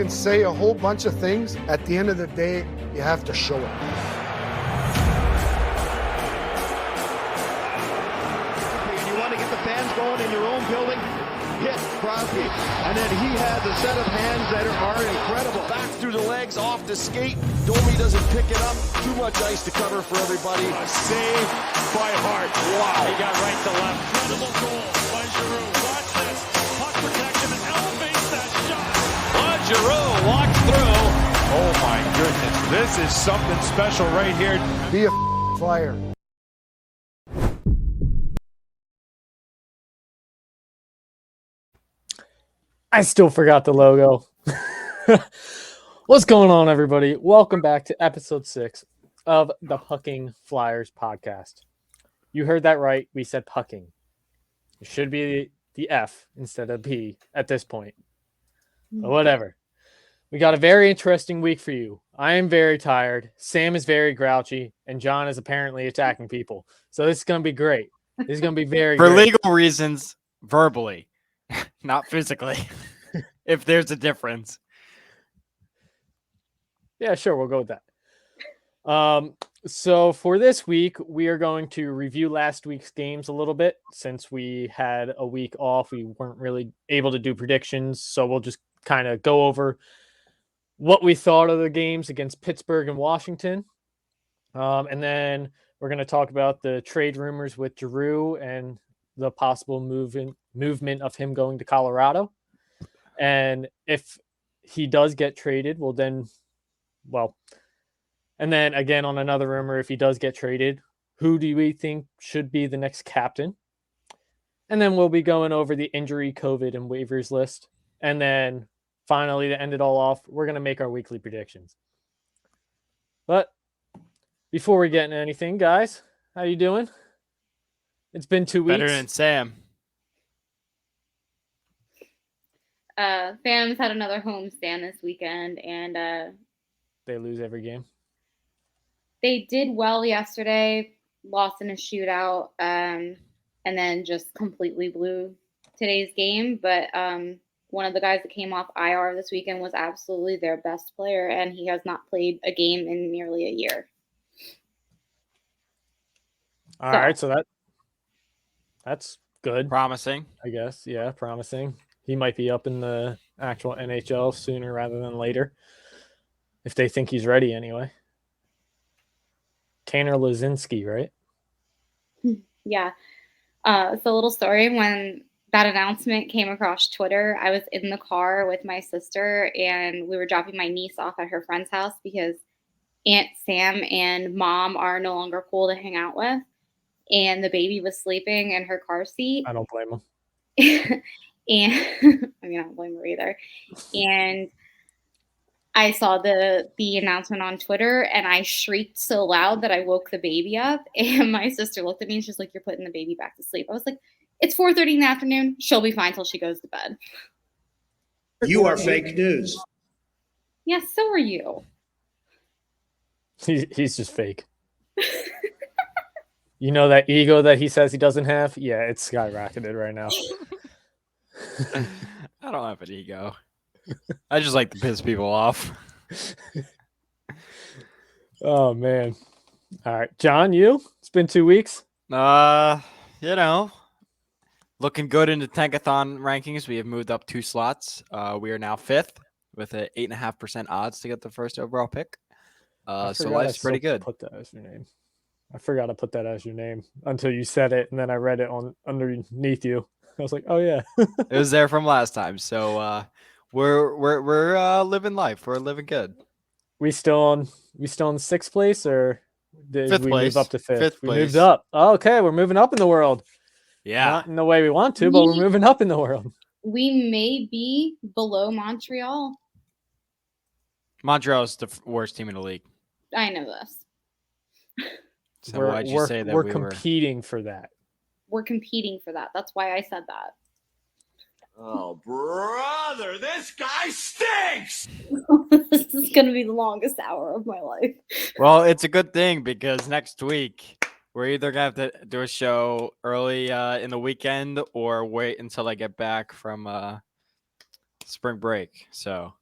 can say a whole bunch of things. At the end of the day, you have to show it. And you want to get the fans going in your own building? Hit Crosby. And then he had the set of hands that are incredible. Back through the legs, off the skate. Domi doesn't pick it up. Too much ice to cover for everybody. A save by Hart. Wow. He got right to left. Incredible goal by Giroux. Watch this. Puck protection and elevates that shot. Giroux walks through. Oh my goodness. This is something special right here. Be a Flyer. I still forgot the logo. What's going on, everybody? Welcome back to episode 6 of the Pucking Flyers podcast. You heard that right. We said pucking. It should be the F instead of P at this point. But whatever. We got a very interesting week for you. I am very tired. Sam is very grouchy. And John is apparently attacking people. So this is going to be great. This is going to be very For great. legal reasons, verbally, not physically, if there's a difference. Yeah, sure. We'll go with that. So for this week, we are going to review last week's games a little bit. Since we had a week off, we weren't really able to do predictions. So we'll just kind of go over what we thought of the games against Pittsburgh and Washington. And then we're going to talk about the trade rumors with Giroux and the possible movement of him going to Colorado. And if he does get traded, and then again on another rumor, if he does get traded, who do we think should be the next captain? And then we'll be going over the injury, COVID, and waivers list. And then finally, to end it all off, we're going to make our weekly predictions. But before we get into anything, guys, how you doing? It's been 2 weeks. Better than Sam. Sam's had another homestand this weekend, and They lose every game. they did well yesterday, lost in a shootout, and then just completely blew today's game. But one of the guys that came off IR this weekend was absolutely their best player, and he has not played a game in nearly a year. All right, so that's good, Promising. I guess. Yeah, promising. He might be up in the actual NHL sooner rather than later, if they think he's ready anyway. Tanner Lazinski, right? Yeah. So a little story, when that announcement came across Twitter, I was in the car with my sister, and we were dropping my niece off at her friend's house because Aunt Sam and Mom are no longer cool to hang out with. And the baby was sleeping in her car seat. I don't blame him. And I mean, I don't blame her either. And I saw the announcement on Twitter, and I shrieked so loud that I woke the baby up. And my sister looked at me and she's like, "You're putting the baby back to sleep." I was like, "It's 4:30 in the afternoon. She'll be fine till she goes to bed." You are fake news. Yes, so are you. He's just fake. You know that ego that he says he doesn't have? Yeah, it's skyrocketed right now. I don't have an ego. I just like to piss people off. Oh, man. All right. John, you? It's been 2 weeks. Looking good in the Tankathon rankings. We have moved up 2 slots. We are now 5th with an 8.5% odds to get the first overall pick. So life's pretty good. Put that as your name. I forgot to put that as your name until you said it, and then I read it on underneath you. I was like, "Oh yeah." It was there from last time. So we're living life. We're living good. We still in sixth place, or did Fifth we place. move up to fifth? Fifth We place. moved up. Oh, okay, we're moving up in the world. Yeah. Not in the way we want to, but we're moving up in the world. We may be below Montreal. Montreal's the worst team in the league. I know this. So why'd you say that we're we competing for that? We're competing for that. That's why I said that. Oh, brother, this guy stinks! This is going to be the longest hour of my life. Well, it's a good thing because next week we're either going to have to do a show early in the weekend or wait until I get back from spring break. So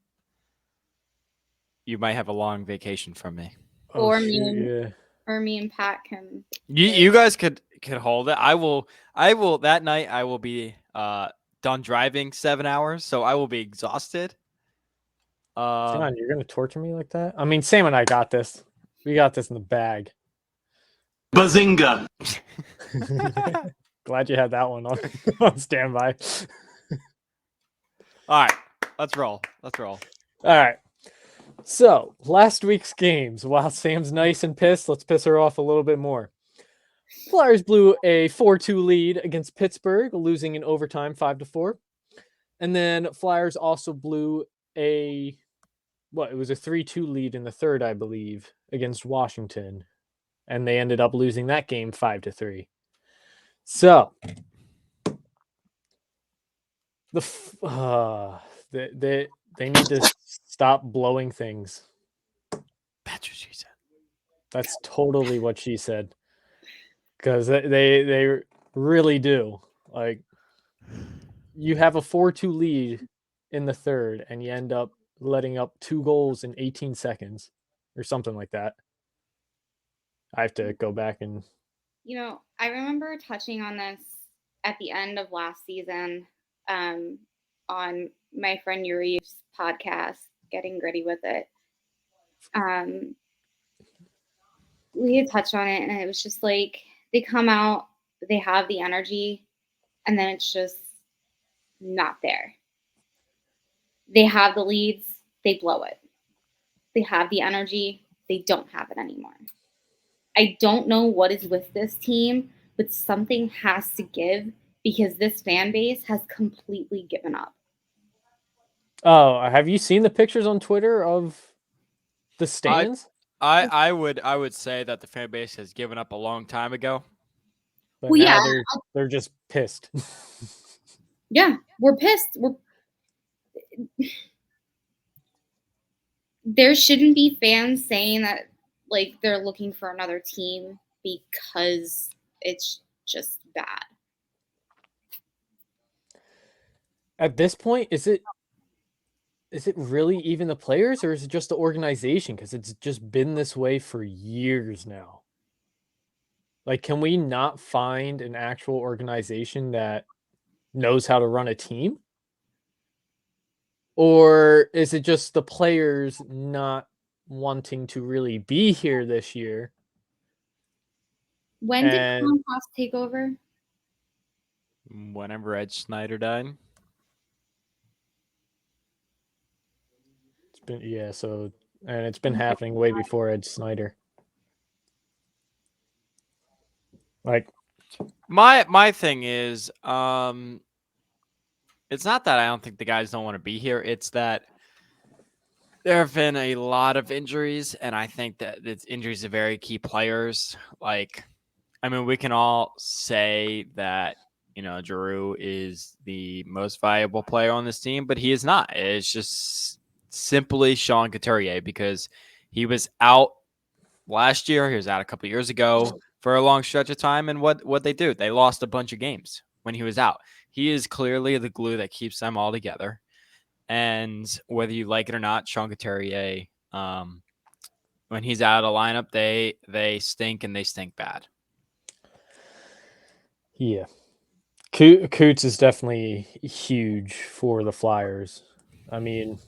you might have a long vacation from me. Or shoot, me yeah. or me and Pat can. You guys could hold it. I will that night I will be done driving 7 hours, so I will be exhausted. John, you're gonna torture me like that? I mean, Sam and I got this. We got this in the bag. Bazinga. Glad you had that one on, on standby. All right, let's roll. All right. So last week's games, while Sam's nice and pissed, let's piss her off a little bit more. Flyers blew a 4-2 lead against Pittsburgh, losing in overtime 5-4. And then Flyers also blew it was a 3-2 lead in the third, I believe, against Washington. And they ended up losing that game 5-3. So they need to stop blowing things. That's what she said. That's totally what she said. Because they really do. Like, you have a 4-2 lead in the third, and you end up letting up 2 goals in 18 seconds or something like that. I have to go back and... I remember touching on this at the end of last season on my friend Yuri's podcast, Getting Gritty with It. We had touched on it, and it was just like they come out, they have the energy, and then it's just not there. They have the leads, they blow it. They have the energy, they don't have it anymore. I don't know what is with this team, but something has to give because this fan base has completely given up. Oh, have you seen the pictures on Twitter of the stands? I would say that the fan base has given up a long time ago. But now they're just pissed. Yeah, we're pissed. There shouldn't be fans saying that like they're looking for another team because it's just bad. At this point, is it really even the players, or is it just the organization? Because it's just been this way for years now. Like, can we not find an actual organization that knows how to run a team? Or is it just the players not wanting to really be here this year? When did Comcast take over? Whenever Ed Snyder died. It's been and it's been happening way before Ed Snyder. Like, my thing is, it's not that I don't think the guys don't want to be here. It's that there have been a lot of injuries, and I think that it's injuries of very key players. Like, I mean, we can all say that, Giroux is the most valuable player on this team, but he is not. It's just simply Sean Couturier, because he was out last year. He was out a couple years ago for a long stretch of time. And what they do, they lost a bunch of games when he was out. He is clearly the glue that keeps them all together. And whether you like it or not, Sean Couturier, when he's out of the lineup, they stink, and they stink bad. Yeah. Coots is definitely huge for the Flyers. I mean,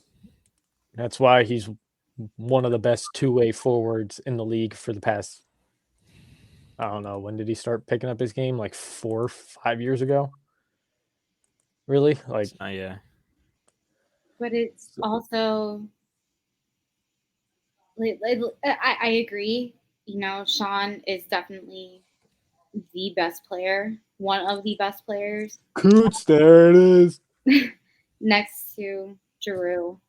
that's why he's one of the best two-way forwards in the league for the past, I don't know, when did he start picking up his game? Like 4 or 5 years ago? Really? Like, yeah. But it's also, I agree. Sean is definitely the best player, one of the best players. Coots, there it is. Next to Giroux.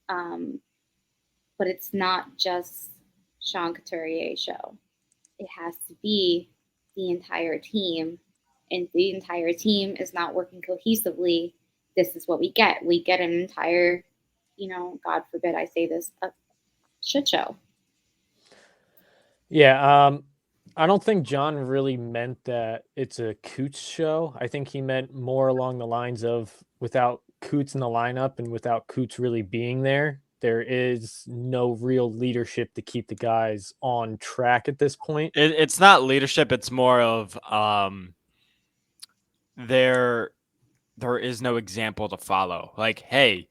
But it's not just Sean Couturier's show. It has to be the entire team. And if the entire team is not working cohesively, this is what we get. We get an entire, God forbid I say this, a shit show. Yeah, I don't think John really meant that it's a Coots show. I think he meant more along the lines of without Coots in the lineup and without Coots really being there, there is no real leadership to keep the guys on track at this point. It's not leadership. It's more of there is no example to follow. Like, hey,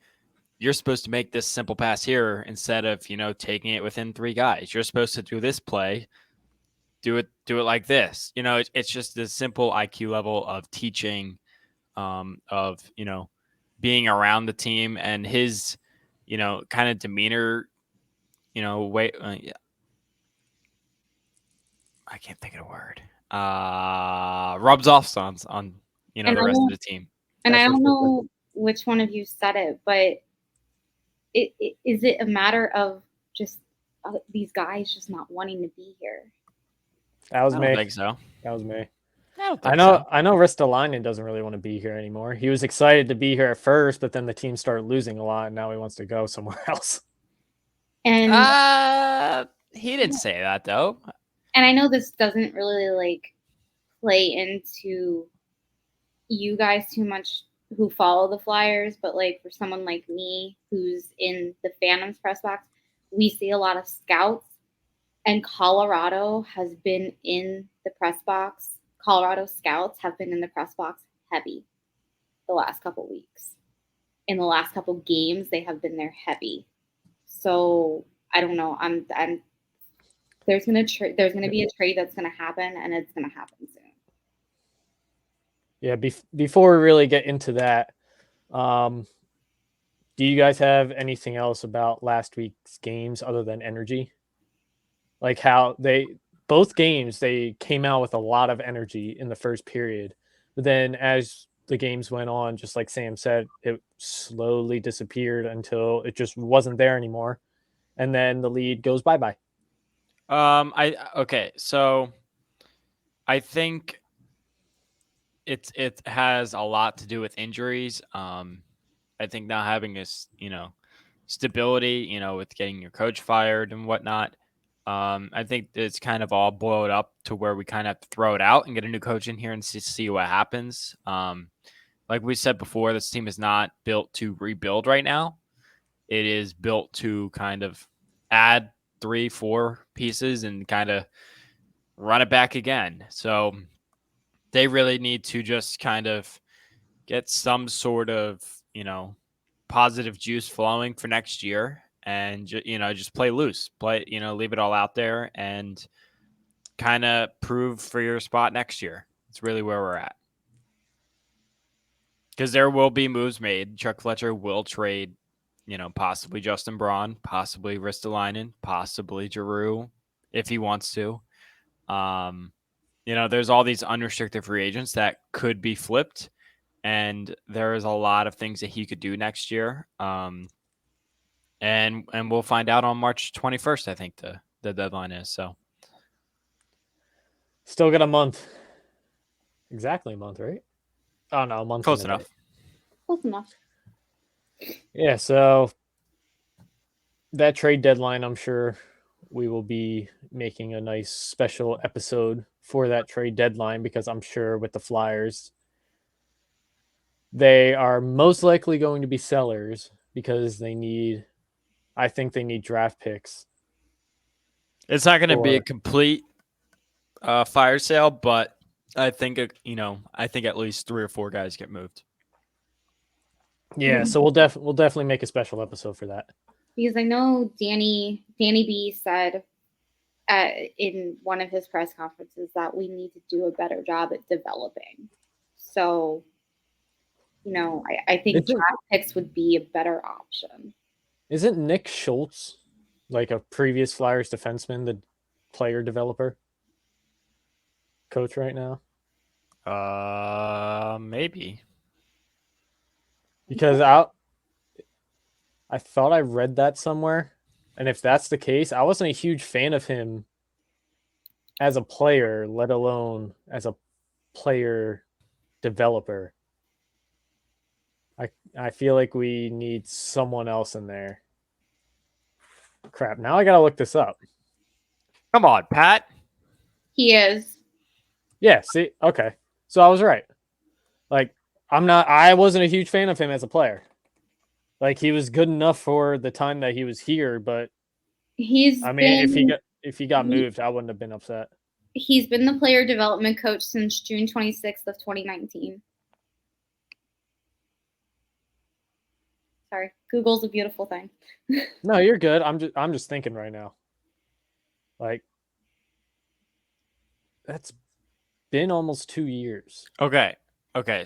you're supposed to make this simple pass here instead of, taking it within 3 guys. You're supposed to do this play. Do it like this. It's just this simple IQ level of teaching, of, being around the team, and his, kind of demeanor, way. Yeah. I can't think of the word. Rubs off on the rest of the team. And That's I for don't sure. know which one of you said it, but is it a matter of just these guys just not wanting to be here? That was I me. don't think so. That was me. I don't I think know. so. I know. Ristolainen doesn't really want to be here anymore. He was excited to be here at first, but then the team started losing a lot, and now he wants to go somewhere else. And He didn't say that though. and I know this doesn't really like play into you guys too much who follow the Flyers, but like for someone like me who's in the Phantoms press box, we see a lot of scouts, and Colorado has been in the press box. Colorado scouts have been in the press box heavy the last couple weeks. In the last couple games, they have been there heavy. So I don't know. There's gonna be a trade that's gonna happen, and it's gonna happen soon. Yeah. Before we really get into that, do you guys have anything else about last week's games other than energy? Like how both games, they came out with a lot of energy in the first period, but then as the games went on, just like Sam said, it slowly disappeared until it just wasn't there anymore, and then the lead goes bye-bye. So I think it has a lot to do with injuries. I think not having this, stability, with getting your coach fired and whatnot. I think it's kind of all boiled up to where we kind of have to throw it out and get a new coach in here and see what happens. Like we said before, this team is not built to rebuild right now. It is built to kind of add 3-4 pieces and kind of run it back again. So they really need to just kind of get some sort of, positive juice flowing for next year, and just play loose, leave it all out there and kind of prove for your spot next year. It's really where we're at. Because there will be moves made. Chuck Fletcher will trade, possibly Justin Braun, possibly Ristolainen, possibly Giroux if he wants to. There's all these unrestricted free agents that could be flipped, and there is a lot of things that he could do next year. And we'll find out on March 21st, I think the deadline is. So Still got a month. Exactly a month, right? Oh no, a month. Close enough. Close enough. Yeah, so that trade deadline, I'm sure we will be making a nice special episode for that trade deadline, because I'm sure with the Flyers, they are most likely going to be sellers because I think they need draft picks. It's not going to be a complete fire sale, but I think at least 3 or 4 guys get moved. Yeah, so we'll definitely make a special episode for that. Because I know Danny B said in one of his press conferences that we need to do a better job at developing. So, I think draft picks would be a better option. Isn't Nick Schultz, like a previous Flyers defenseman, the player developer coach right now? Maybe. Because I thought I read that somewhere. And if that's the case, I wasn't a huge fan of him as a player, let alone as a player developer. I feel like we need someone else in there. Crap, now I gotta look this up. Come on, Pat. He is. Yeah, see? Okay. So I was right. Like, I wasn't a huge fan of him as a player. Like he was good enough for the time that he was here, but He's I mean, been if he got he- moved, I wouldn't have been upset. he's been the player development coach since June 26th of 2019. Sorry, Google's a beautiful thing. No, you're good. I'm just thinking right now. Like that's been almost 2 years. Okay.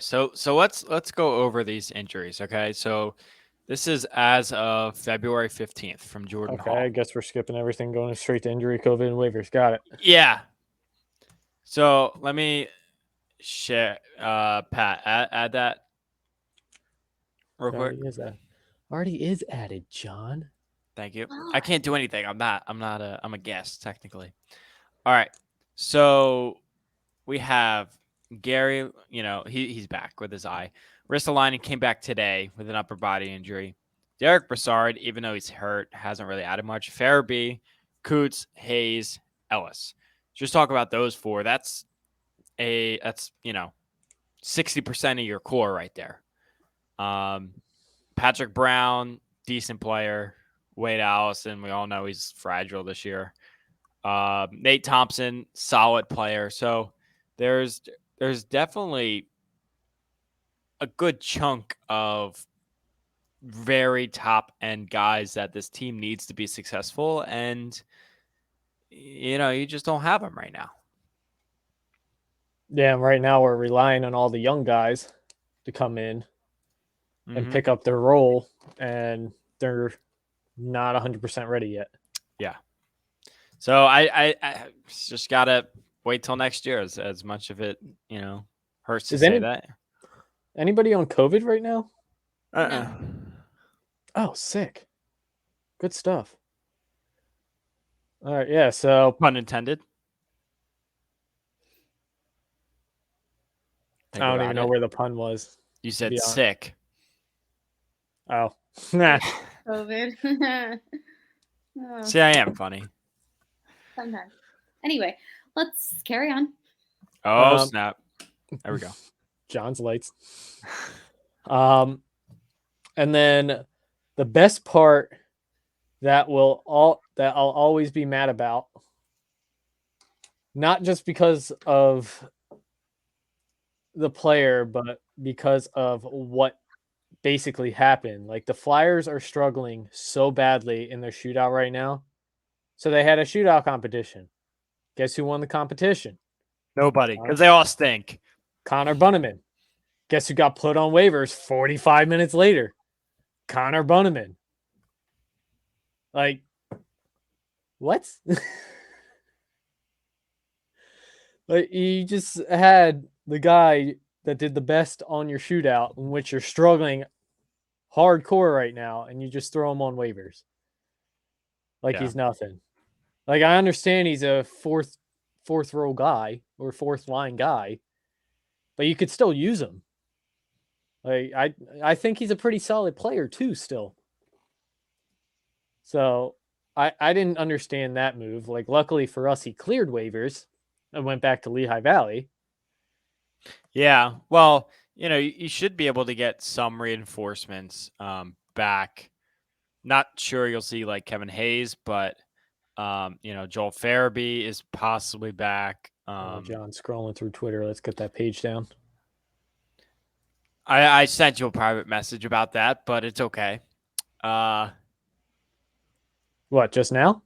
So let's go over these injuries. Okay. So this is as of February 15th from Jordan Okay, Hall. I guess we're skipping everything, going straight to injury, COVID, and waivers. Got it. Yeah. So let me share, Pat, add that real quick. Already is added, John. Thank you. I can't do anything. I'm a guest technically. All right. So we have Gary, he's back with his eye. Ristolainen came back today with an upper body injury. Derek Brassard, even though he's hurt, hasn't really added much. Farabee, Coots, Hayes, Ellis. Just talk about those four. That's 60% of your core right there. Patrick Brown, decent player. Wade Allison, we all know he's fragile this year. Nate Thompson, solid player. So there's definitely a good chunk of very top end guys that this team needs to be successful, and you just don't have them right now. Yeah, right now we're relying on all the young guys to come in and pick up their role, and they're not 100% ready yet. Yeah. So I just gotta wait till next year. As much of it, hurts to say that. Anybody on COVID right now? No. Oh, sick. Good stuff. All right, yeah. So pun intended. I don't even know where the pun was. You said sick. Oh, nah. COVID. Oh. See, I am funny. Sometimes. Anyway, let's carry on. Oh, snap. There we go. John's lights. And then the best part that I'll always be mad about, not just because of the player, but because of what basically happened. Like the Flyers are struggling so badly in their shootout right now. So they had a shootout competition. Guess who won the competition? Nobody, because they all stink. Connor Bunneman. Guess who got put on waivers 45 minutes later? Connor Bunneman. Like, what? Like, you just had the guy that did the best on your shootout, in which you're struggling hardcore right now, and you just throw him on waivers. Like he's nothing. Like, I understand he's a fourth row guy or fourth line guy, but you could still use him. Like, I think he's a pretty solid player too still. So I didn't understand that move. Like, luckily for us, he cleared waivers and went back to Lehigh Valley. Yeah. Well, you should be able to get some reinforcements back. Not sure you'll see like Kevin Hayes, but Joel Farabee is possibly back. John, scrolling through Twitter. Let's get that page down. I sent you a private message about that, but it's okay. What, just now?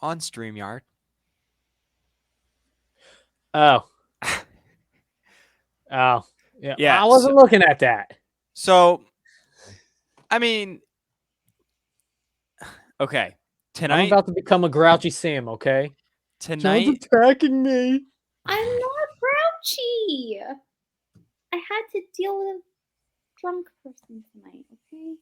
On StreamYard. Oh. Oh. Yeah. Yeah. I wasn't looking at that. So, I mean, okay. Tonight, I'm about to become a grouchy Sam, okay? Tonight. John's attacking me. I'm not grouchy. I had to deal with a drunk person tonight, okay?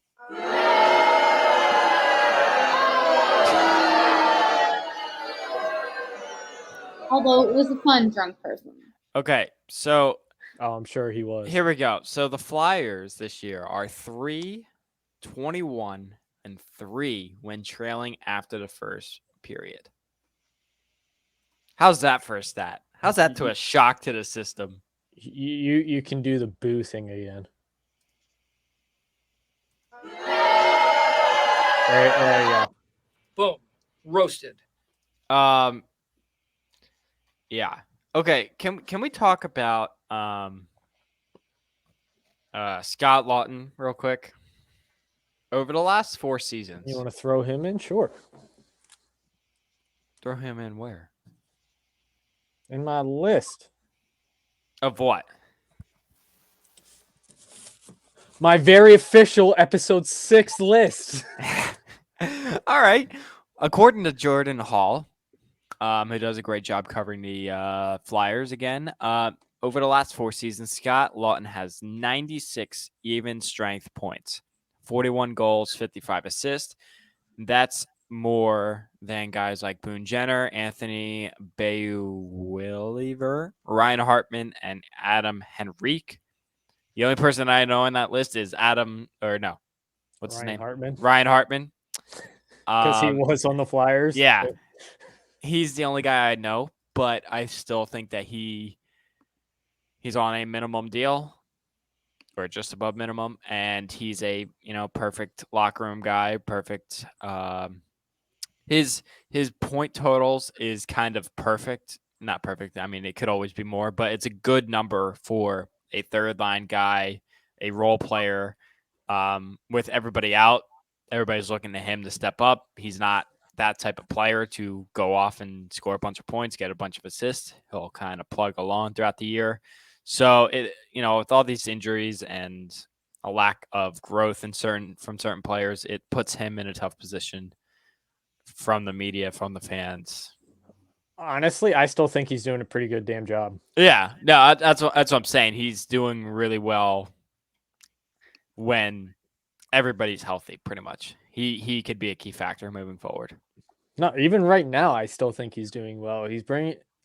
Although it was a fun drunk person. Okay, so. Oh, I'm sure he was. Here we go. So the Flyers this year are 3-21 and 3 when trailing after the first period. How's that for a stat? How's that to a shock to the system? You can do the boo thing again. There you go. Boom. Roasted. Yeah. Okay. Can we talk about Scott Lawton real quick? Over the last 4 seasons. You want to throw him in? Sure. Throw him in where? In my list. Of what? My very official episode 6 list. All right. According to Jordan Hall, who does a great job covering the Flyers again, over the last 4 seasons, Scott Lawton has 96 even strength points, 41 goals, 55 assists. That's more than guys like Boone Jenner, Anthony Beauvillier, Ryan Hartman, and Adam Henrique. The only person I know on that list is Ryan his name? Hartman. Ryan Hartman. Because he was on the Flyers. Yeah. He's the only guy I know, but I still think that he's on a minimum deal or just above minimum, and he's a perfect locker room guy, perfect. His point totals is kind of perfect. Not perfect. I mean, it could always be more, but it's a good number for a third line guy, a role player. With everybody out, everybody's looking to him to step up. He's not that type of player to go off and score a bunch of points, get a bunch of assists. He'll kind of plug along throughout the year. So with all these injuries and a lack of growth from certain players, it puts him in a tough position from the media, from the fans. Honestly, I still think he's doing a pretty good damn job. Yeah, no, that's what I'm saying. He's doing really well when everybody's healthy, pretty much. He could be a key factor moving forward. No, even right now, I still think he's doing well.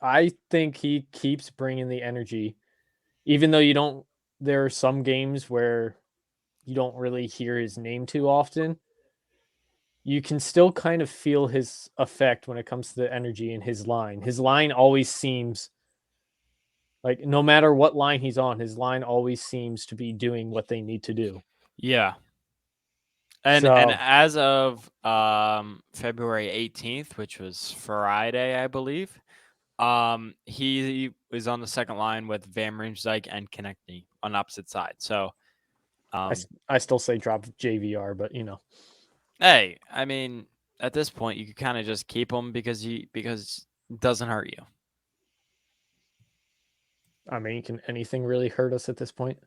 I think he keeps bringing the energy, even though there are some games where you don't really hear his name too often. You can still kind of feel his effect when it comes to the energy in his line. His line always seems like no matter what line he's on, his line always seems to be doing what they need to do. Yeah. And as of February 18th, which was Friday, I believe, he was on the second line with Van Riemsdyk and Konechny on opposite sides. So I still say drop JVR, but hey, I mean, at this point, you could kind of just keep him because it doesn't hurt you. I mean, can anything really hurt us at this point?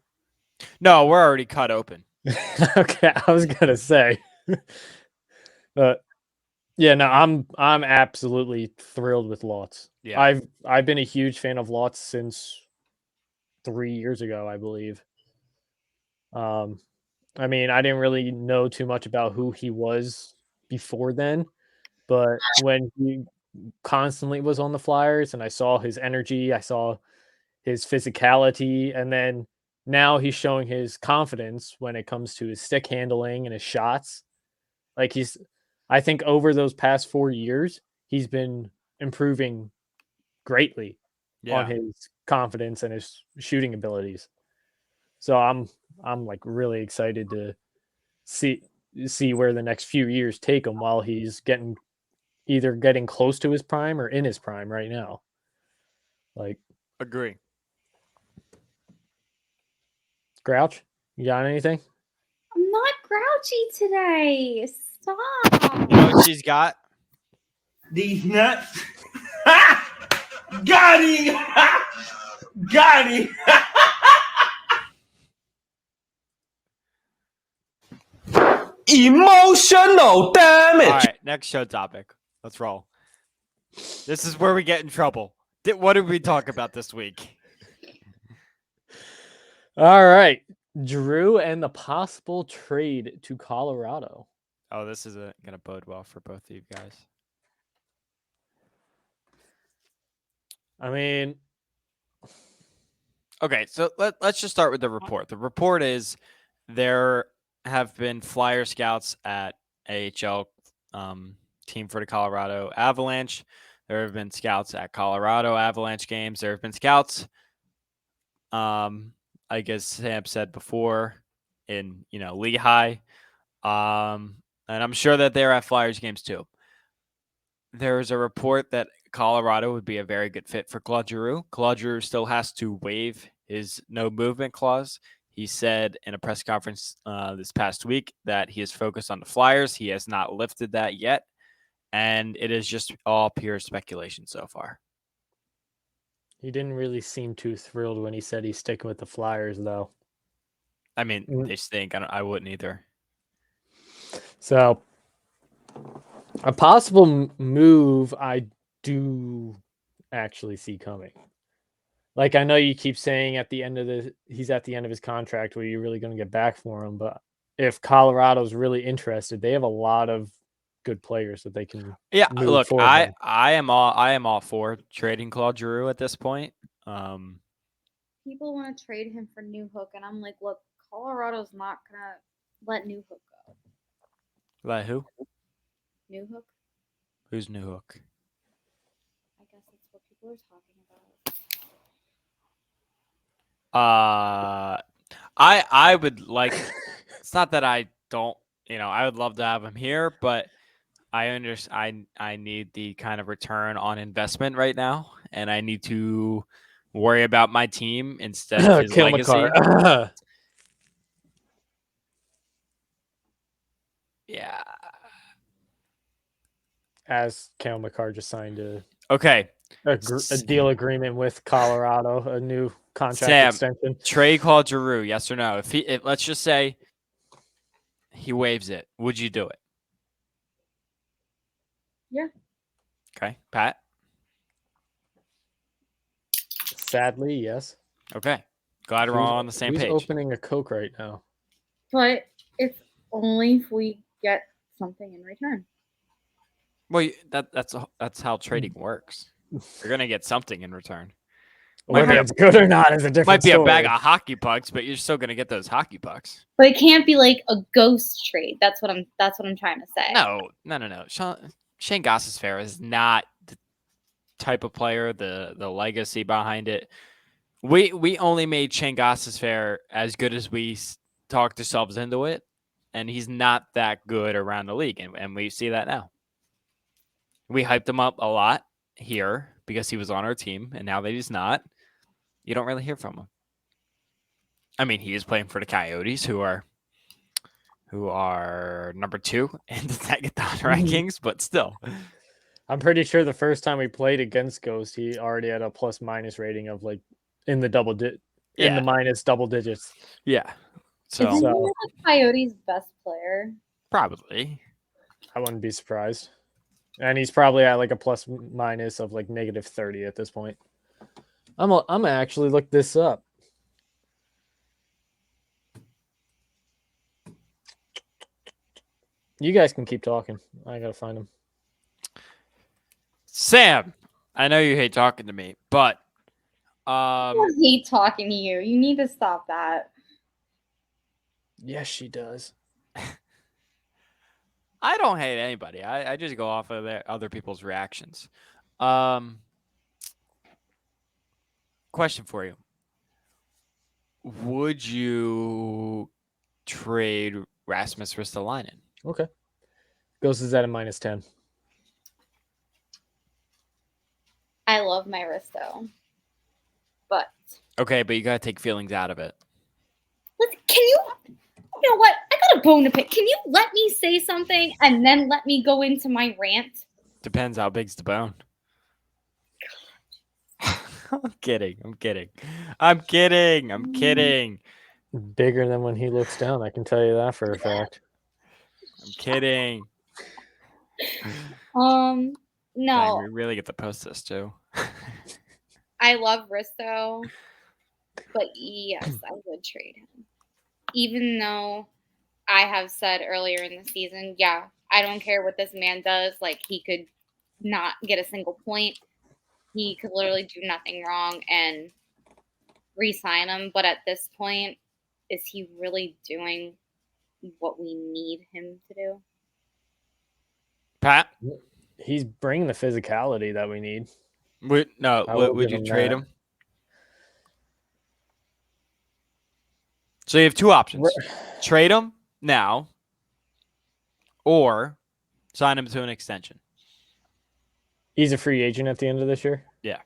No, we're already cut open. Okay, I was gonna say, but yeah, no, I'm absolutely thrilled with Laughts. Yeah, I've been a huge fan of Laughts since 3 years ago, I believe. I mean, I didn't really know too much about who he was before then, but when he constantly was on the Flyers and I saw his energy, I saw his physicality, and then now he's showing his confidence when it comes to his stick handling and his shots. Like I think over those past 4 years, he's been improving greatly on his confidence and his shooting abilities. So I'm like really excited to see where the next few years take him while he's either getting close to his prime or in his prime right now. Like, agree. Grouch, you got anything? I'm not grouchy today. Stop. You know what she's got? These nuts. Got him. Got him. Emotional damage. All right, next show topic. Let's roll. This is where we get in trouble. What did we talk about this week? All right. Giroux and the possible trade to Colorado. Oh, this isn't going to bode well for both of you guys. I mean, okay, so let's just start with the report. The report is there have been Flyer scouts at AHL team for the Colorado Avalanche. There have been scouts at Colorado Avalanche games. There have been scouts, I guess Sam said before, in Lehigh. And I'm sure that they're at Flyers games too. There's a report that Colorado would be a very good fit for Claude Giroux. Claude Giroux still has to waive his no movement clause. He said in a press conference this past week that he is focused on the Flyers. He has not lifted that yet, and it is just all pure speculation so far. He didn't really seem too thrilled when he said he's sticking with the Flyers, though. I mean, they stink. I wouldn't either. So, a possible move I do actually see coming. Like, I know you keep saying he's at the end of his contract, where you're really going to get back for him. But if Colorado's really interested, they have a lot of good players that they can. Yeah, move look, for I him. am all for trading Claude Giroux at this point. People want to trade him for New Hook, and I'm like, look, Colorado's not gonna let New Hook go. Let who? New Hook? Who's New Hook? I guess that's what people are talking about. I would like. It's not that I don't. I would love to have him here, but I understand. I need the kind of return on investment right now, and I need to worry about my team instead of his Kill legacy. McCarr. Yeah. As Kale McCarr just signed Okay. a deal agreement with Colorado, a new contract Sam, extension. Trade Claude Giroux, yes or no? If let's just say he waives it, would you do it? Yeah. Okay, Pat. Sadly, yes. Okay, glad we're all on the same Who's page. opening a Coke right now? But it's only if we get something in return. Well, that's how trading works. You're gonna get something in return. Whether it's good or not is a different Might be story. a bag of hockey pucks, but you're still gonna get those hockey pucks. But it can't be like a ghost trade. That's what I'm trying to say. No. Shane Gostisbehere is not the type of player, the legacy behind it. We only made Shane Gostisbehere as good as we talked ourselves into it, and he's not that good around the league, and we see that now. We hyped him up a lot here because he was on our team, and now that he's not, you don't really hear from him. I mean, he is playing for the Coyotes, who are number 2 in the Tankathon rankings, but still. I'm pretty sure the first time we played against Ghost, he already had a plus-minus rating of like in the minus double digits. Yeah. Isn't he the Coyotes' best player? Probably. I wouldn't be surprised. And he's probably at like a plus-minus of like -30 at this point. I'm gonna actually look this up. You guys can keep talking. I gotta find him. Sam, I know you hate talking to me, but I hate talking to you. You need to stop that. Yes, she does. I don't hate anybody. I just go off of other people's reactions. Question for you. Would you trade Rasmus Ristolainen? Okay. Ghost is at a -10. I love my Risto. But Okay, but you gotta take feelings out of it. Can you know what? I got a bone to pick. Can you let me say something and then let me go into my rant? Depends how big's the bone. I'm kidding. Bigger than when he looks down, I can tell you that for a fact. I'm kidding. No. Dang, we really get to post this too. I love Risto, but yes, I would trade him. Even though I have said earlier in the season, yeah, I don't care what this man does. Like, he could not get a single point. He could literally do nothing wrong and re-sign him. But at this point, is he really doing what we need him to do? Pat? He's bringing the physicality that we need. Would you trade him? So you have two options. Trade him now or sign him to an extension. He's a free agent at the end of this year? Yeah.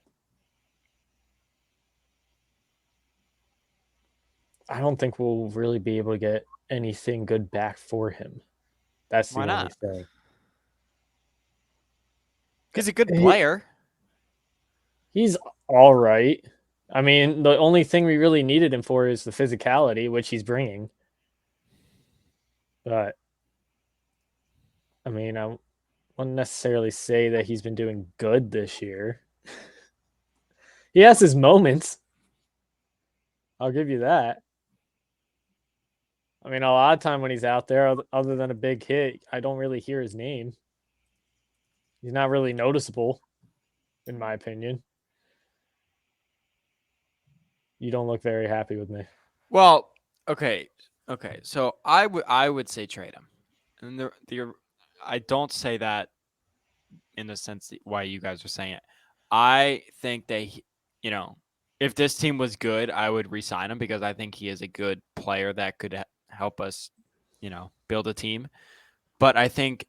I don't think we'll really be able to get anything good back for him. That's the Why only not? thing. He's a good player. He's all right. I mean, the only thing we really needed him for is the physicality, which he's bringing. But, I mean, I wouldn't necessarily say that he's been doing good this year. He has his moments. I'll give you that. I mean, a lot of time when he's out there, other than a big hit, I don't really hear his name. He's not really noticeable, in my opinion. You don't look very happy with me. Well, okay. So I would say trade him. And I don't say that in the sense that why you guys are saying it. I think if this team was good, I would re-sign him because I think he is a good player that could help us, build a team. But I think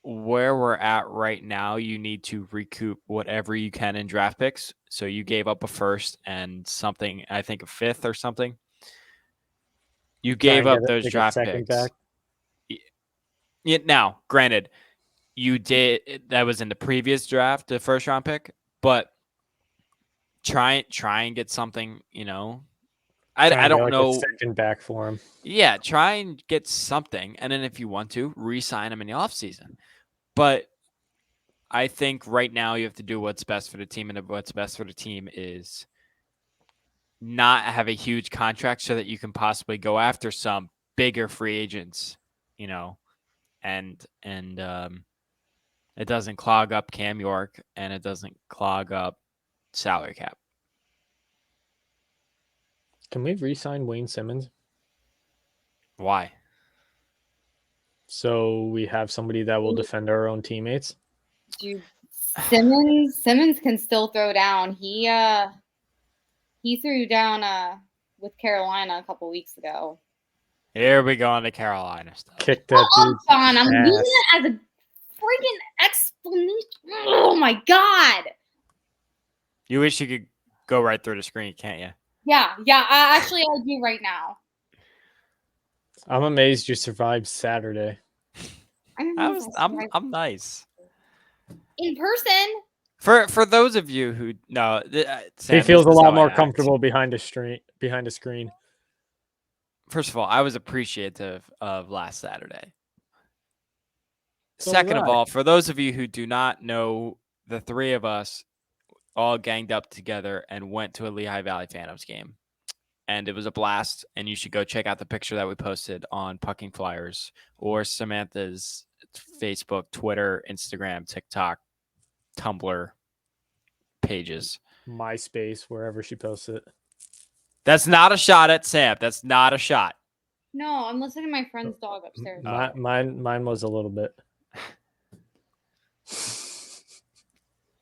where we're at right now, you need to recoup whatever you can in draft picks. So you gave up a first and something, I think a fifth or something. You gave up those draft picks. Back. Yeah, now, granted, you did that was in the previous draft, the first round pick, but try and get something, I don't know. Second back for him. Yeah, try and get something, and then if you want to, re-sign him in the offseason. But I think right now you have to do what's best for the team, and what's best for the team is not have a huge contract so that you can possibly go after some bigger free agents, and it doesn't clog up Cam York and it doesn't clog up salary cap. Can we re-sign Wayne Simmons? Why? So we have somebody that will defend our own teammates. Dude, Simmons can still throw down. He threw down with Carolina a couple weeks ago. Here we go on to Carolina stuff. Kick that dude. John, I'm using it as a freaking explanation. Oh my god! You wish you could go right through the screen, can't you? Yeah. I do right now. I'm amazed you survived Saturday. I'm nice. In person. For those of you who know, he feels a lot more comfortable behind a screen. First of all, I was appreciative of last Saturday. Second of all, for those of you who do not know, the three of us all ganged up together and went to a Lehigh Valley Phantoms game. And it was a blast. And you should go check out the picture that we posted on Pucking Flyers or Samantha's Facebook, Twitter, Instagram, TikTok, Tumblr pages. MySpace, wherever she posts it. That's not a shot at Sam. That's not a shot. No, I'm listening to my friend's dog upstairs. Mine was a little bit.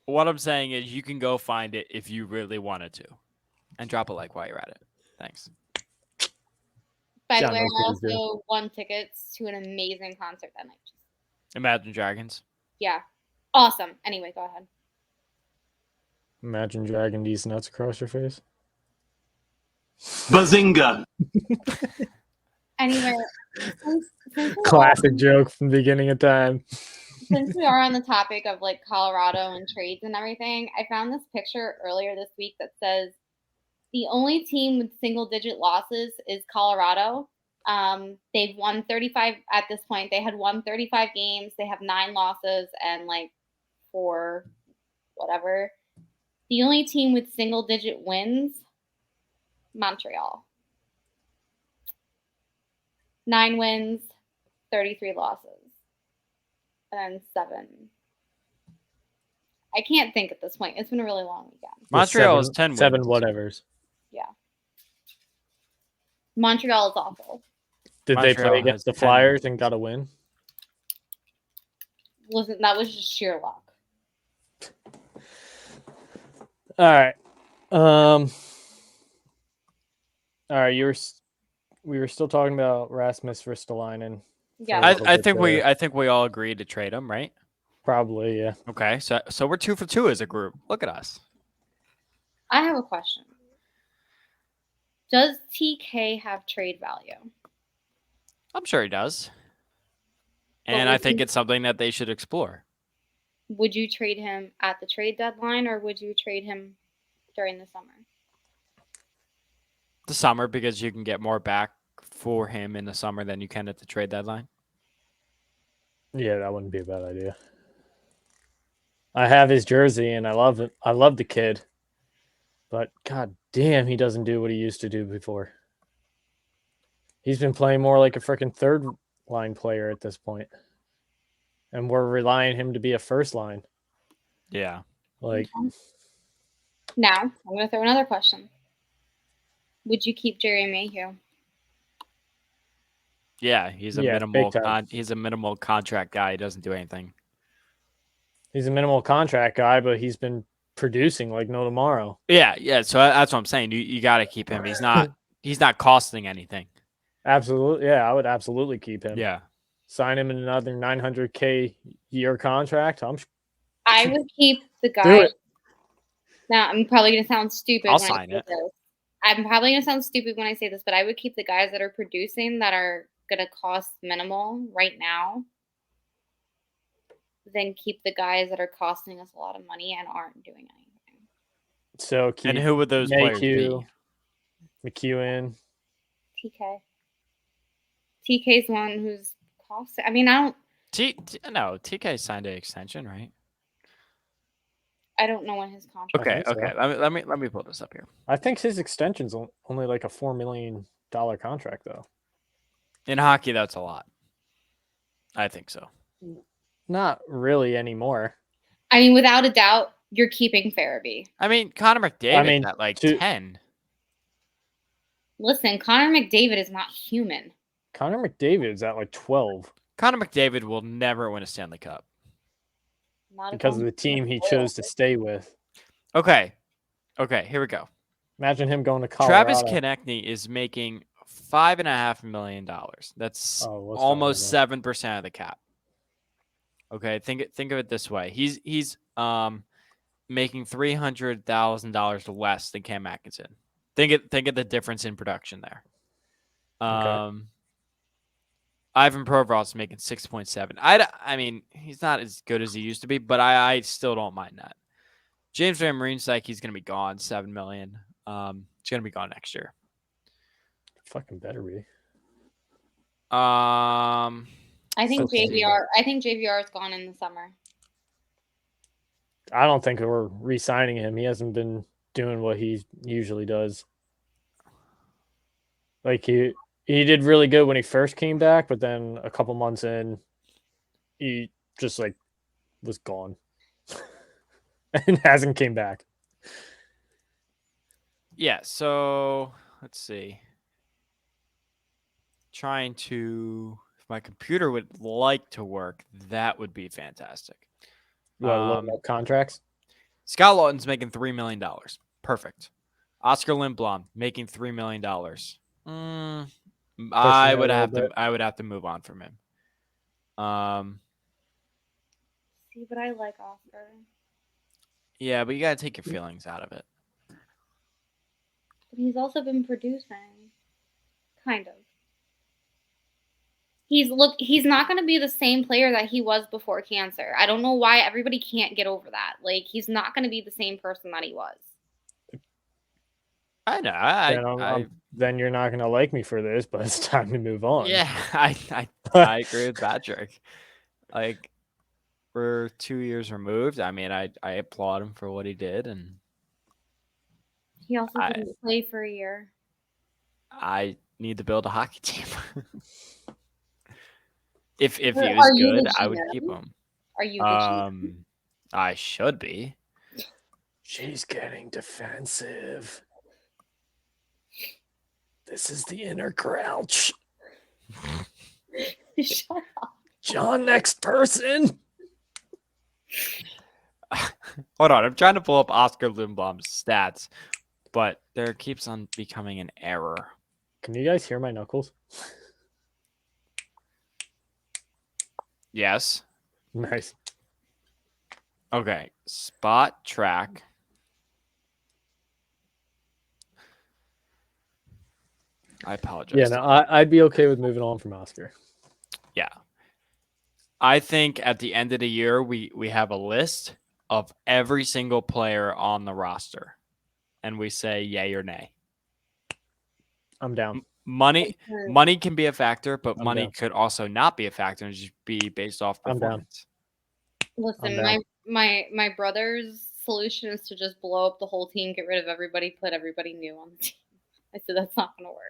What I'm saying is you can go find it if you really wanted to. And drop a like while you're at it. Thanks. By the way, I also won tickets to an amazing concert that night. Imagine Dragons. Yeah. Awesome. Anyway, go ahead. Imagine dragging these nuts across your face. Bazinga. Anyway. Classic joke from the beginning of time. Since we are on the topic of like Colorado and trades and everything, I found this picture earlier this week that says the only team with single-digit losses is Colorado. They've won 35 at this point. They had won 35 games. They have 9 losses and like 4 whatever. The only team with single-digit wins, Montreal. 9 wins, 33 losses. And then 7. I can't think at this point. It's been a really long weekend. Montreal is 10 wins. 7 whatevers. Yeah. Montreal is awful. Did Montreal they play against the Flyers and got a win? Listen, that was just sheer luck. All right. All right, we were still talking about Rasmus Ristolainen. Yeah. I think we all agree to trade him, right? Probably, yeah. Okay, so we're 2 for 2 as a group. Look at us. I have a question. Does TK have trade value? I'm sure he does. But And I would think you- it's something that they should explore. Would you trade him at the trade deadline, or would you trade him during the summer? The summer, because you can get more back for him in the summer than you can at the trade deadline. Yeah, that wouldn't be a bad idea. I have his jersey and I love it. I love the kid. But god damn, he doesn't do what he used to do before. He's been playing more like a freaking third line player at this point. And we're relying him to be a first line. Yeah. Like, Now, I'm going to throw another question. Would you keep Jerry Mayhew? Yeah, he's a Yeah, minimal big time. he's a minimal contract guy. He doesn't do anything. he's a minimal contract guy, but he's been producing like no tomorrow. Yeah. So that's what I'm saying. You got to keep him. He's not costing anything. Absolutely. Yeah, I would absolutely keep him. Yeah. Sign him in another $900K year contract. I would keep the Do guy. it. Now, I'm probably going to sound stupid. I'll when sign I say it. This. I'm probably going to sound stupid when I say this, but I would keep the guys that are producing that are going to cost minimal right now, then keep the guys that are costing us a lot of money and aren't doing anything. So keep And who would those players Mayhew, be? McEwen. TK. TK's one who's costing. I mean, I TK signed an extension, right? don't know when his contract. Okay. think so. Okay. Let me pull this up here. I think his extension's only like a $4 million contract, though. In hockey, that's a lot. I think so. Not really anymore. I mean, without a doubt, you're keeping Farabee. I mean, Connor McDavid at like 10. Listen, Connor McDavid is not human. Connor McDavid's at like 12 Connor McDavid will never win a Stanley Cup. Not because of the team he chose to stay with. Okay. Here we go. Imagine him going to Colorado. Travis Konechny is making $5.5 million. That's almost 7% of the cap. Okay, think of it this way. He's making $300,000 less than Cam Atkinson. Think of the difference in production there. Okay. Ivan Provorov's making 6.7. I mean, he's not as good as he used to be, but I still don't mind that. James Van Riemsdyk, he's going to be gone, $7 million. It's going to be gone next year. Fucking better be. I think let's see. JVR. I think JVR is gone in the summer. I don't think we're re-signing him. He hasn't been doing what he usually does. Like he did really good when he first came back, but then a couple months in, he just like was gone and hasn't came back. Yeah, so let's see. Trying to, if my computer would like to work, that would be fantastic. You want to load up contracts? Scott Laughton's making $3 million. Perfect. Oscar Lindblom making $3 million. I would have to move on from him. See, but I like Oscar. Yeah, but you gotta take your feelings out of it. But he's also been producing, kind of. He's not going to be the same player that he was before cancer. I don't know why everybody can't get over that. Like, he's not going to be the same person that he was. I know. Then you're not going to like me for this, but it's time to move on. Yeah, I agree with Patrick. Like, we're 2 years removed. I mean, I applaud him for what he did, and he also didn't play for a year. I need to build a hockey team. If he was good, I would keep him. Are you the GM? I should be. She's getting defensive. This is the inner Grouch. Shut up. John, next person. Hold on, I'm trying to pull up Oscar Lindblom's stats, but there keeps on becoming an error. Can you guys hear my knuckles? Yes. Nice. Okay. Spot track. I apologize. Yeah, no, I'd be okay with moving on from Oscar. Yeah. I think at the end of the year, we have a list of every single player on the roster, and we say yay or nay. I'm down. Money can be a factor, but I'm money down. could also not be a factor and just be based off I'm down. performance. Listen, my brother's solution is to just blow up the whole team, get rid of everybody, put everybody new on the team. I said that's not going to work.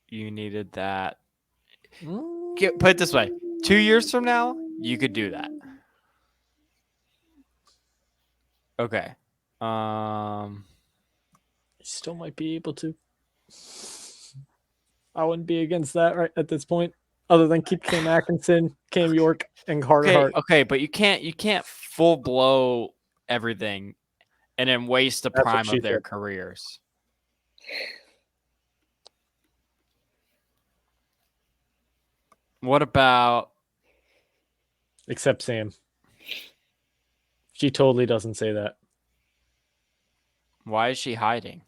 You needed that. Put it this way: 2 years from now, you could do that. Okay. Still might be able to. I wouldn't be against that right at this point, other than keep Cam Atkinson, Cam York, and Carter Hart. Okay, but you can't full blow everything and then waste the prime of their careers. What about? Except Sam. She totally doesn't say that. Why is she hiding?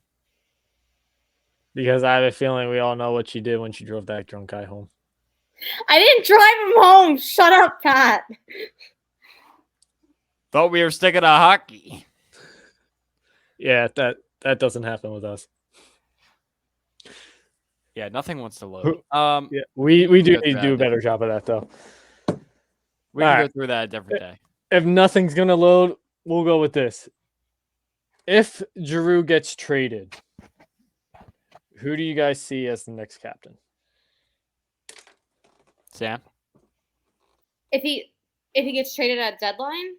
Because I have a feeling we all know what she did when she drove that drunk guy home. I didn't drive him home. Shut up, Pat. Thought we were sticking to hockey. Yeah, that doesn't happen with us. Yeah, nothing wants to load. Yeah, we do need to do a better job of that, though. We can go through that a different day. If nothing's going to load, we'll go with this. If Giroux gets traded, who do you guys see as the next captain? Sam? If he gets traded at deadline?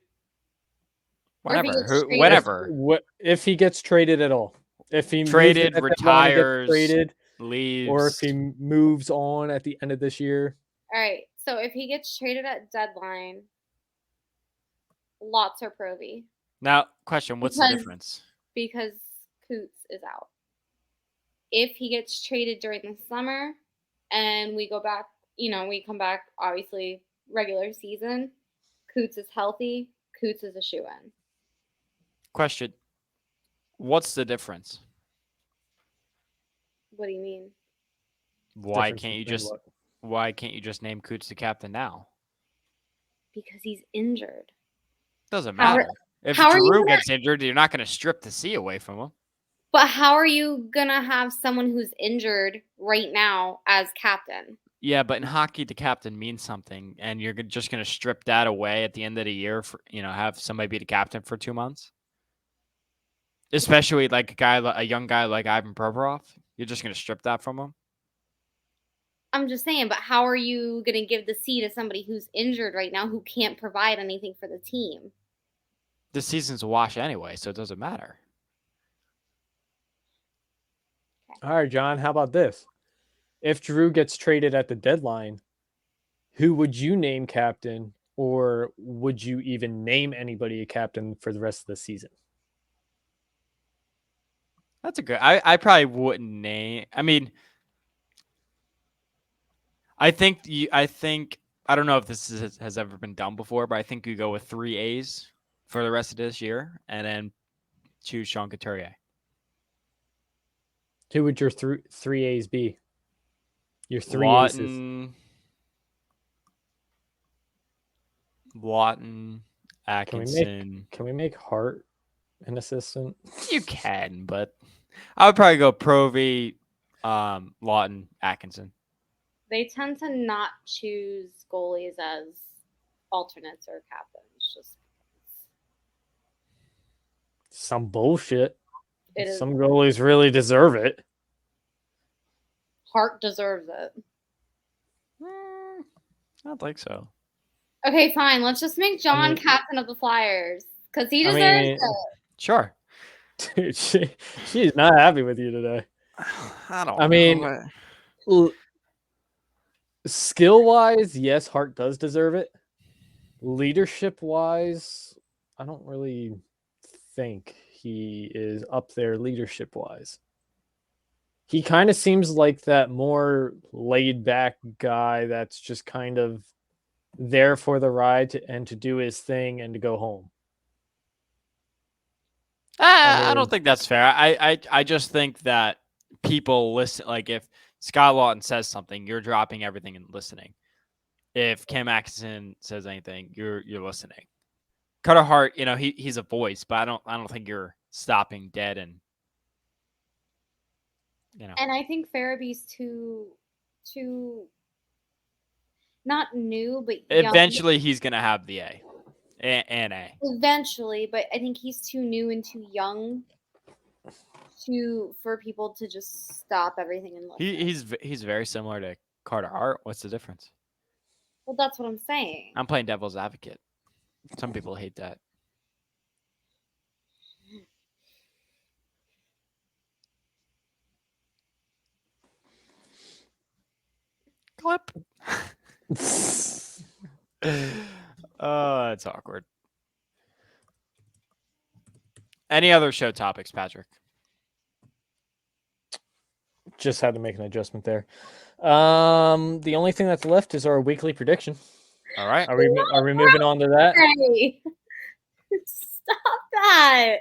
Whenever. If he gets traded at all. If he traded, retires, traded, leaves. or if he moves on at the end of this year. All right. So if he gets traded at deadline, Laughts or Provy? Now, question, what's the difference? Because Coots is out. If he gets traded during the summer and we go back, we come back, obviously, regular season, Coots is healthy, Coots is a shoo-in. Question, what's the difference? What do you mean? Why can't you just name Coots the captain now? Because he's injured. Doesn't matter. If Giroux gets injured, you're not going to strip the C away from him. But how are you going to have someone who's injured right now as captain? Yeah, but in hockey, the captain means something, and you're just going to strip that away at the end of the year for, have somebody be the captain for 2 months? Especially like a young guy like Ivan Provorov. You're just going to strip that from him? I'm just saying, but how are you going to give the C to somebody who's injured right now who can't provide anything for the team? The season's a wash anyway, so it doesn't matter. All right, John, how about this? If Giroux gets traded at the deadline, who would you name captain, or would you even name anybody a captain for the rest of the season? That's a good. I probably wouldn't name. I mean, I think I don't know if this has ever been done before, but I think you go with 3 A's for the rest of this year, and then choose Sean Couturier. Who would your three A's be? Your 3 aces. Lawton, Atkinson. Can we make Hart an assistant? You can, but I would probably go Provy, Lawton, Atkinson. They tend to not choose goalies as alternates or captains. Just some bullshit. Some goalies really deserve it. Hart deserves it. I don't think so. Okay, fine. Let's just make John captain of the Flyers because he deserves it. Sure. Dude, she's not happy with you today. I don't know. Skill-wise, yes, Hart does deserve it. Leadership-wise, I don't really think he is up there leadership-wise. he kind of seems like that more laid back guy that's just kind of there for the ride and to do his thing and to go home. I don't think that's fair. I just think that people listen. Like if Scott Lawton says something, you're dropping everything and listening. If Cam Atkinson says anything, you're listening. Carter Hart, he's a voice, but I don't think you're stopping dead and And I think Farabee's too not new, but young. Eventually he's gonna have the A. And A. Eventually, but I think he's too new and too young for people to just stop everything and listen. He's very similar to Carter Hart. What's the difference? Well, that's what I'm saying. I'm playing devil's advocate. Some people hate that. Clip. Oh, that's awkward. Any other show topics, Patrick? Just had to make an adjustment there. The only thing that's left is our weekly prediction. All right. Are we moving on to that? Hey, stop that.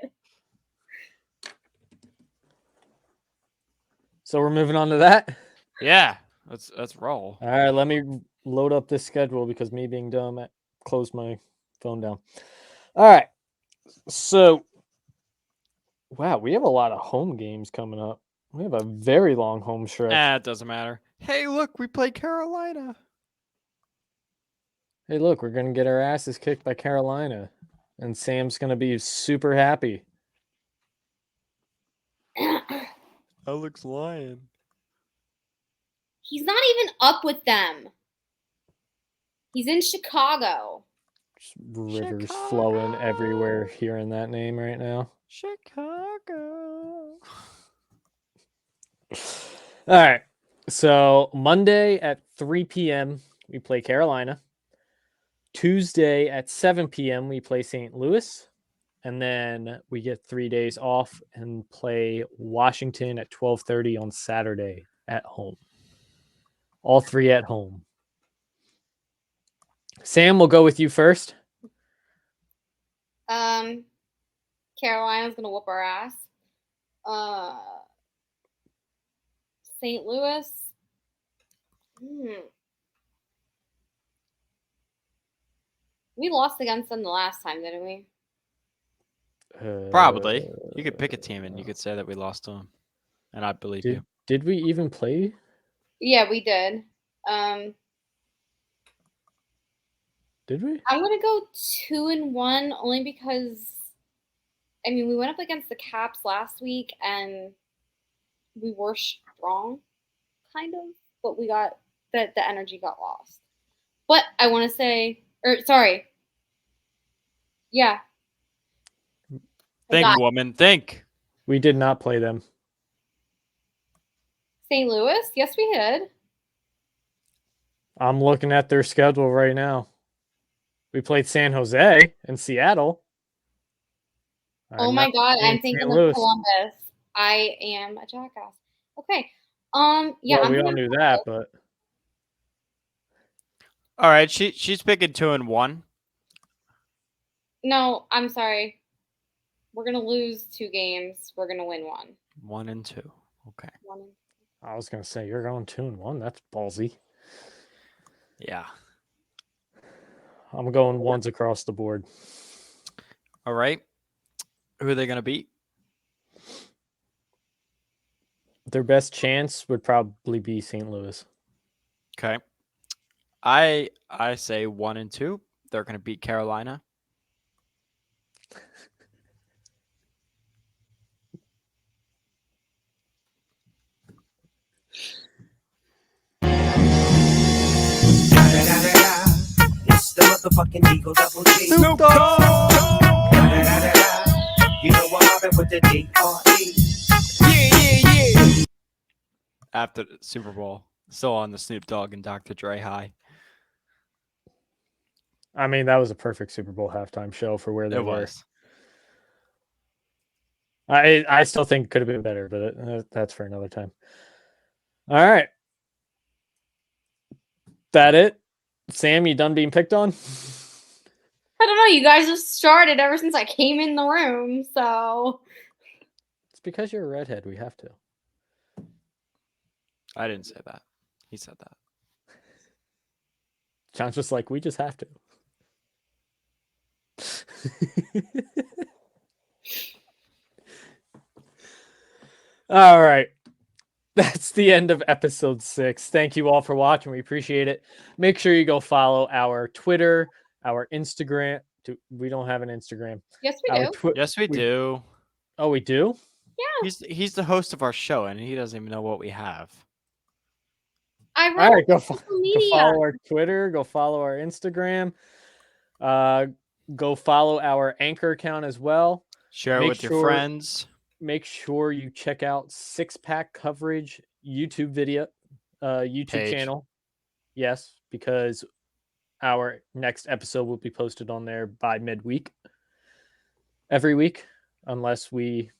So we're moving on to that? Yeah. Let's roll. All right, let me load up this schedule because me being dumb, I closed my phone down. All right. So, wow, we have a lot of home games coming up. We have a very long home stretch. It doesn't matter. Hey, look, we play Carolina. Hey, look, we're going to get our asses kicked by Carolina. And Sam's going to be super happy. Alex Lyon. He's not even up with them. He's in Chicago. Just rivers flowing everywhere hearing that name right now. Chicago. All right. So Monday at 3 p.m., we play Carolina. Tuesday at 7 p.m., we play St. Louis. And then we get 3 days off and play Washington at 12:30 on Saturday at home. All three at home. Sam, we'll go with you first. Carolina's gonna whoop our ass. St. Louis. We lost against them the last time, didn't we? Probably. You could pick a team and you could say that we lost to them, and I believe you. Did we even play? Yeah, we did. Did we? I'm gonna go 2-1 only because, I mean, we went up against the Caps last week and we were strong, kind of, but we got the energy got lost. But I want to say, yeah. Think, woman, think. We did not play them. St. Louis? Yes, we did. I'm looking at their schedule right now. We played San Jose and Seattle. Oh my God, I'm thinking of Columbus. I am a jackass. Okay. Yeah. Well, we all knew that, but all right, she's picking 2-1. No, I'm sorry. We're gonna lose 2 games. We're gonna win 1. 1-2. Okay. I was gonna say you're going 2-1. That's ballsy. Yeah. I'm going ones across the board. All right. Who are they gonna beat? Their best chance would probably be St. Louis. Okay. I say 1-2. They're gonna beat Carolina. It's the motherfucking Eagle Double G. Snoop Dogg. You know what happened with the D.R.E. Yeah. After the Super Bowl, still on the Snoop Dogg and Dr. Dre high. I mean, that was a perfect Super Bowl halftime show for where they were. I still think it could have been better, but that's for another time. All right. That it? Sam, you done being picked on? I don't know. You guys have started ever since I came in the room, so. It's because you're a redhead. We have to. I didn't say that. He said that. John's just like, we just have to. All right. That's the end of episode 6. Thank you all for watching. We appreciate it. Make sure you go follow our Twitter, our Instagram. We don't have an Instagram. Yes, we do. Yes, we do. Oh, we do? Yeah. He's the host of our show, and he doesn't even know what we have. I All run right, go social follow media. our Twitter. Go follow our Instagram. Go follow our Anchor account as well. Share it with your friends. Make sure you check out Six Pack Coverage YouTube YouTube channel. Yes, because our next episode will be posted on there by midweek. Every week, unless we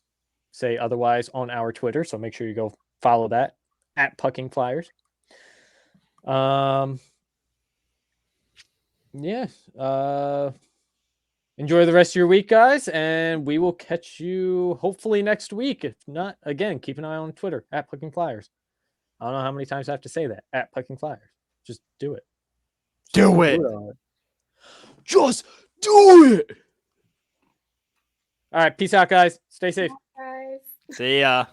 say otherwise on our Twitter. So make sure you go follow that at Pucking Flyers. Yeah. Enjoy the rest of your week, guys, and we will catch you hopefully next week. If not, again, keep an eye on Twitter at Pucking Flyers. I don't know how many times I have to say that at Pucking Flyers. Just do it. Do it. Just do it. All right. Peace out, guys. Stay safe. Guys. See ya.